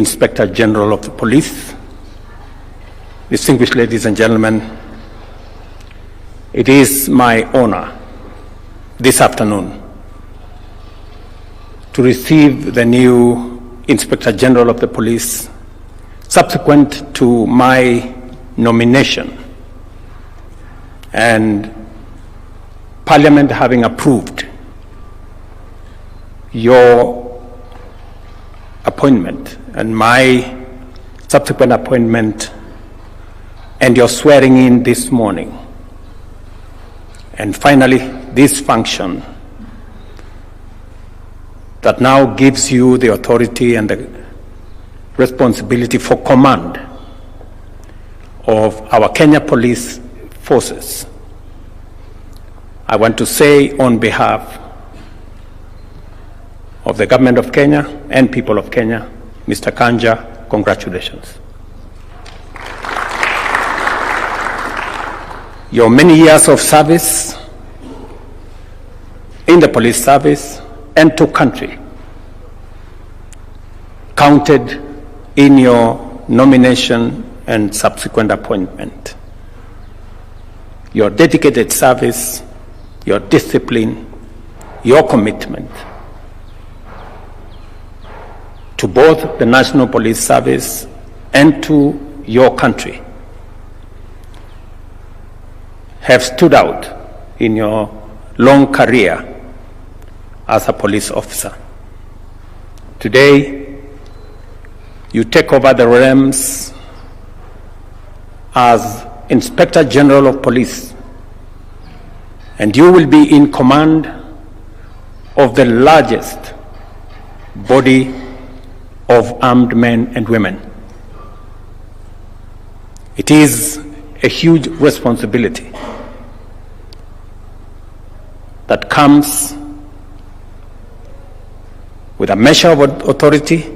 Inspector General of the Police, distinguished ladies and gentlemen, it is my honor this afternoon to receive the new Inspector General of the Police subsequent to my nomination and Parliament having approved your appointment and my subsequent appointment and your swearing in this morning. And finally, this function that now gives you the authority and the responsibility for command of our Kenya Police Forces. I want to say on behalf of the government of Kenya and people of Kenya, Mr. Kanja, congratulations. Your many years of service in the police service and to country counted in your nomination and subsequent appointment. Your dedicated service, your discipline, your commitment to both the National Police Service and to your country have stood out in your long career as a police officer. Today, you take over the realms as Inspector General of Police, and you will be in command of the largest body of armed men and women. It is a huge responsibility that comes with a measure of authority,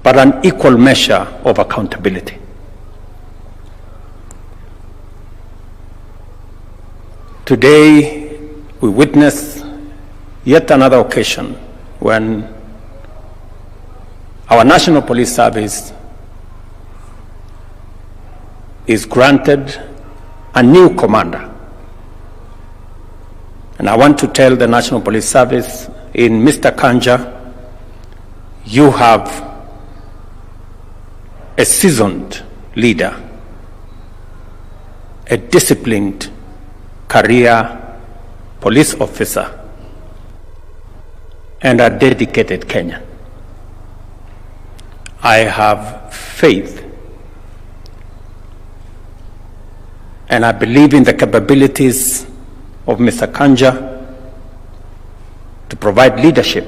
but an equal measure of accountability. Today, we witness yet another occasion when our National Police Service is granted a new commander. And I want to tell the National Police Service, in Mr. Kanja, you have a seasoned leader, a disciplined career police officer, and a dedicated Kenyan. I have faith and I believe in the capabilities of Mr. Kanja to provide leadership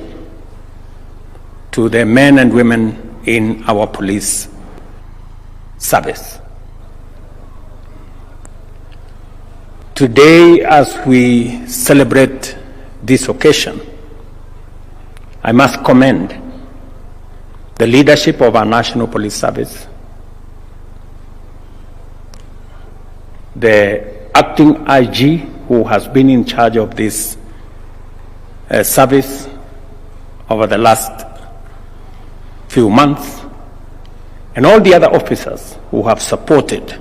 to the men and women in our police service. Today, as we celebrate this occasion, I must commend the leadership of our National Police Service, the acting IG who has been in charge of this service over the last few months, and all the other officers who have supported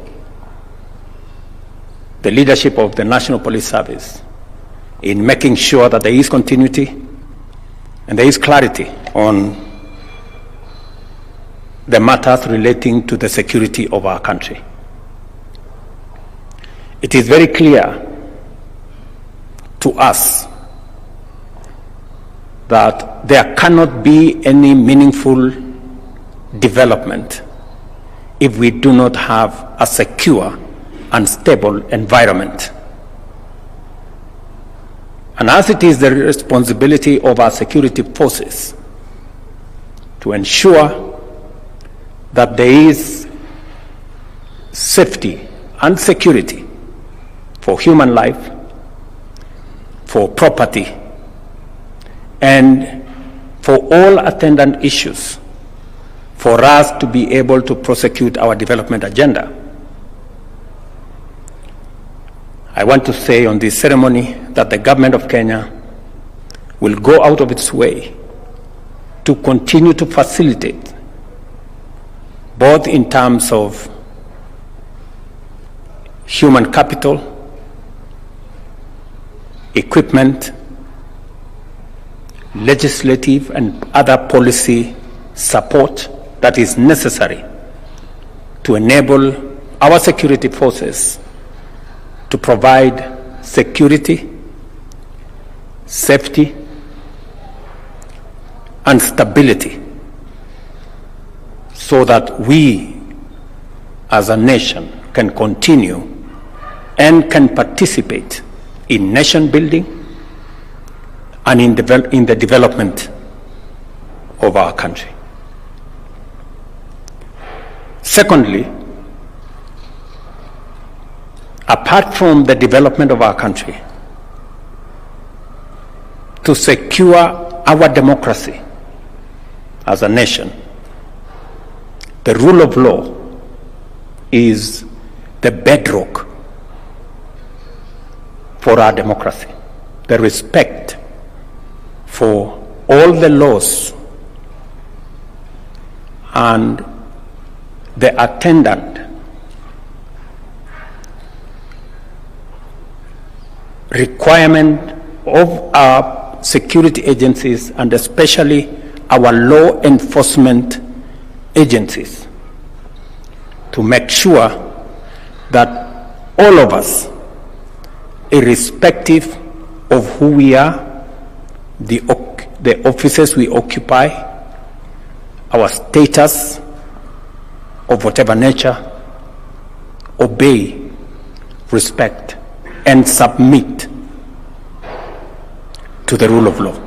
the leadership of the National Police Service in making sure that there is continuity and there is clarity on the matters relating to the security of our country. It is very clear to us that there cannot be any meaningful development if we do not have a secure and stable environment. And as it is the responsibility of our security forces to ensure that there is safety and security for human life, for property, and for all attendant issues, for us to be able to prosecute our development agenda. I want to say on this ceremony that the government of Kenya will go out of its way to continue to facilitate both in terms of human capital, equipment, legislative and other policy support that is necessary to enable our security forces to provide security, safety, and stability so that we as a nation can continue and can participate in nation building and in the development of our country. Secondly, apart from the development of our country, to secure our democracy as a nation, the rule of law is the bedrock for our democracy. The respect for all the laws and the attendant requirement of our security agencies and especially our law enforcement agencies to make sure that all of us, irrespective of who we are, the offices we occupy, our status of whatever nature, obey, respect, and submit to the rule of law.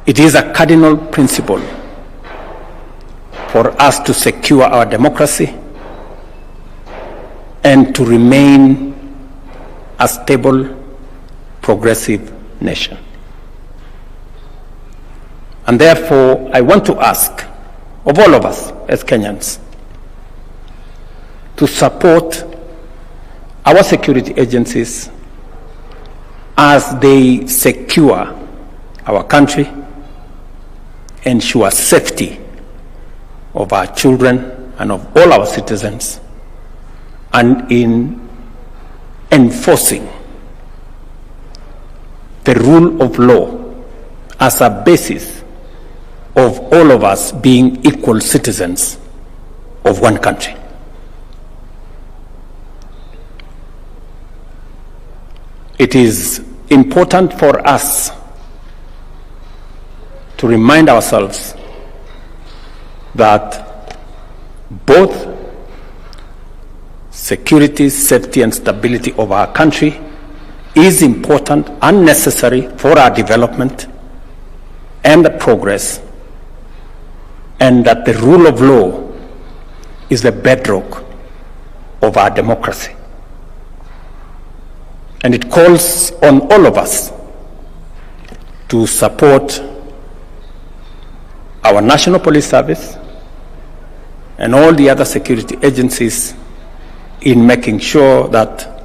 It is a cardinal principle for us to secure our democracy and to remain a stable, progressive nation. And therefore, I want to ask of all of us as Kenyans to support our security agencies as they secure our country, ensure safety of our children and of all our citizens, and in enforcing the rule of law as a basis of all of us being equal citizens of one country. It is important for us to remind ourselves that both security, safety, and stability of our country is important and necessary for our development and the progress, and that the rule of law is the bedrock of our democracy. And it calls on all of us to support our National Police Service and all the other security agencies in making sure that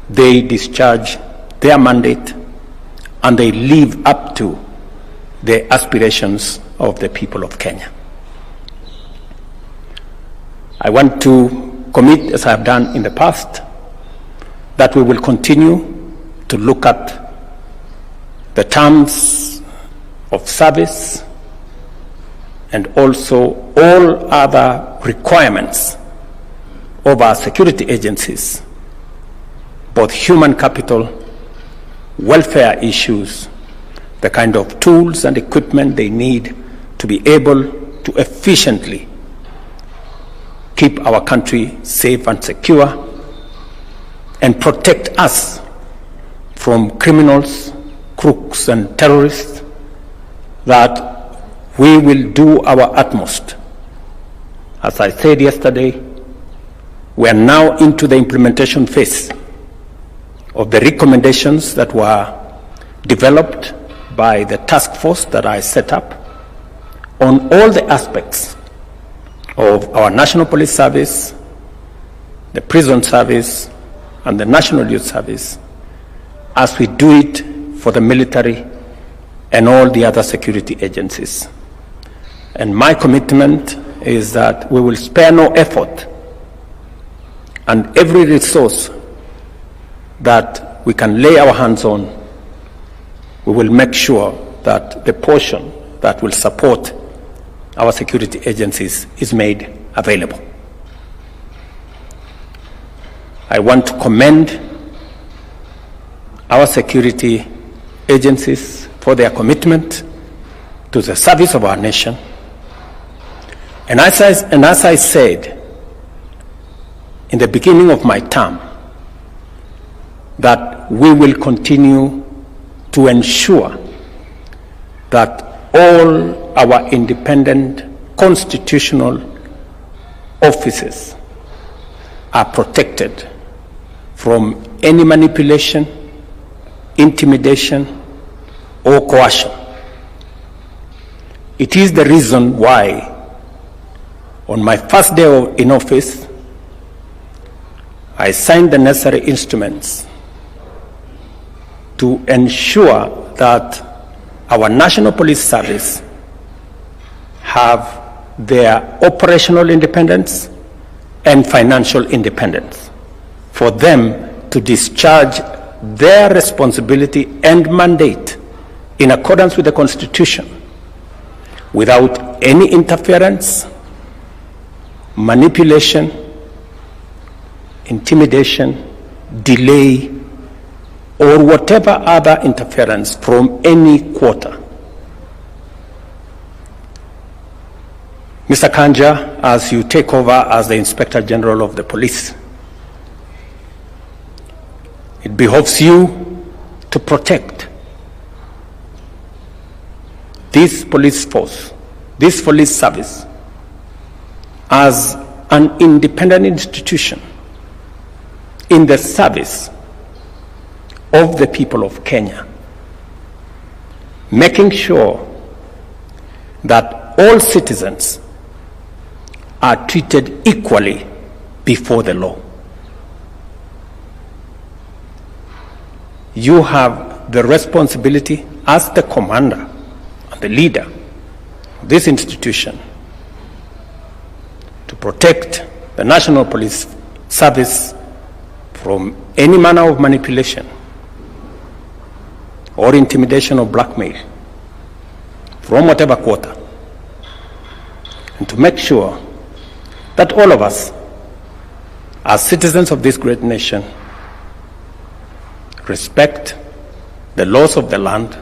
they discharge their mandate and they live up to the aspirations of the people of Kenya. I want to commit, as I have done in the past, that we will continue to look at the terms of service and also all other requirements of our security agencies, both human capital, welfare issues, the kind of tools and equipment they need to be able to efficiently keep our country safe and secure and protect us from criminals, crooks, and terrorists, that we will do our utmost. As I said yesterday, we are now into the implementation phase of the recommendations that were developed by the task force that I set up on all the aspects of our National Police Service, the Prison Service, and the National Youth Service, as we do it for the military and all the other security agencies. And my commitment is that we will spare no effort and every resource that we can lay our hands on, we will make sure that the portion that will support our security agencies is made available. I want to commend our security agencies for their commitment to the service of our nation. And as I said in the beginning of my term, that we will continue to ensure that all our independent constitutional offices are protected from any manipulation, intimidation, or coercion. It is the reason why on my first day in office, I signed the necessary instruments to ensure that our National Police Service have their operational independence and financial independence for them to discharge their responsibility and mandate in accordance with the Constitution without any interference, manipulation, intimidation, delay, or whatever other interference from any quarter. Mr. Kanja, as you take over as the Inspector General of the Police, it behoves you to protect this police force, this police service, as an independent institution in the service of the people of Kenya, making sure that all citizens are treated equally before the law. You have the responsibility as the commander and the leader of this institution to protect the National Police Service from any manner of manipulation or intimidation or blackmail from whatever quarter, and to make sure that all of us, as citizens of this great nation, respect the laws of the land,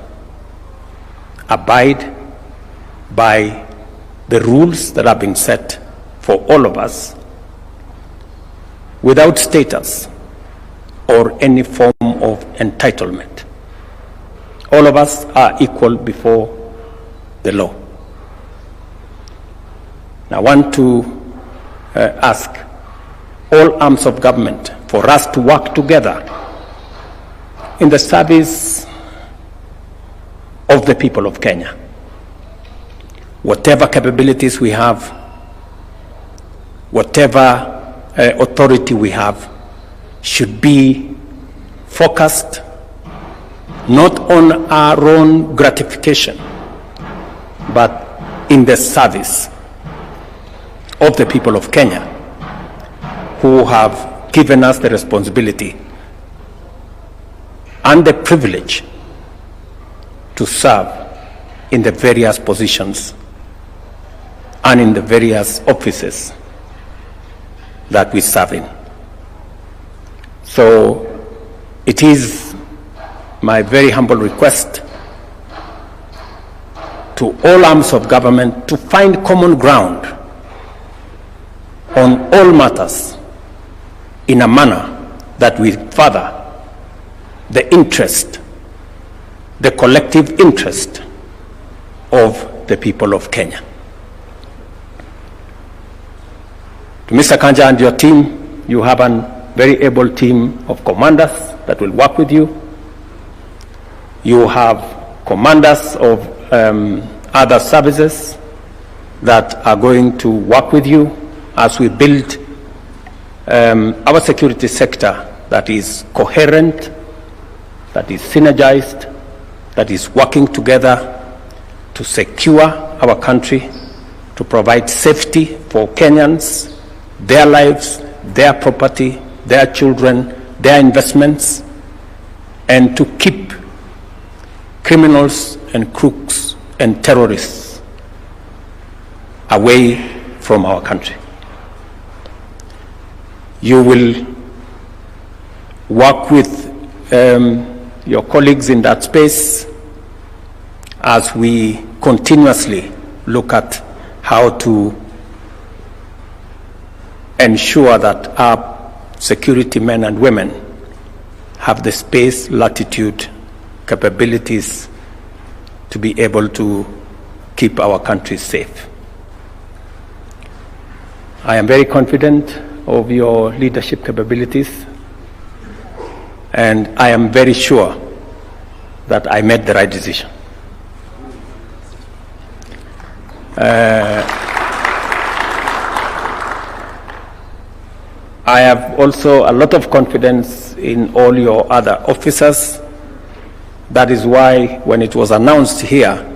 abide by the rules that have been set for all of us, without status or any form of entitlement. All of us are equal before the law. I want to ask all arms of government for us to work together in the service of the people of Kenya. Whatever capabilities we have, whatever authority we have, should be focused not on our own gratification, but in the service of the people of Kenya, who have given us the responsibility and the privilege to serve in the various positions and in the various offices that we serve in. So it is my very humble request to all arms of government to find common ground on all matters in a manner that will further the interest, the collective interest of the people of Kenya. To Mr. Kanja and your team, you have a very able team of commanders that will work with you. You have commanders of other services that are going to work with you as we build our security sector that is coherent, that is synergized, that is working together to secure our country to provide safety for Kenyans, their lives, their property, their children, their investments, and to keep criminals and crooks and terrorists away from our country. You will work with your colleagues in that space as we continuously look at how to ensure that our security men and women have the space, latitude, capabilities to be able to keep our country safe. I am very confident of your leadership capabilities, and I am very sure that I made the right decision. I have also a lot of confidence in all your other officers. That is why when it was announced here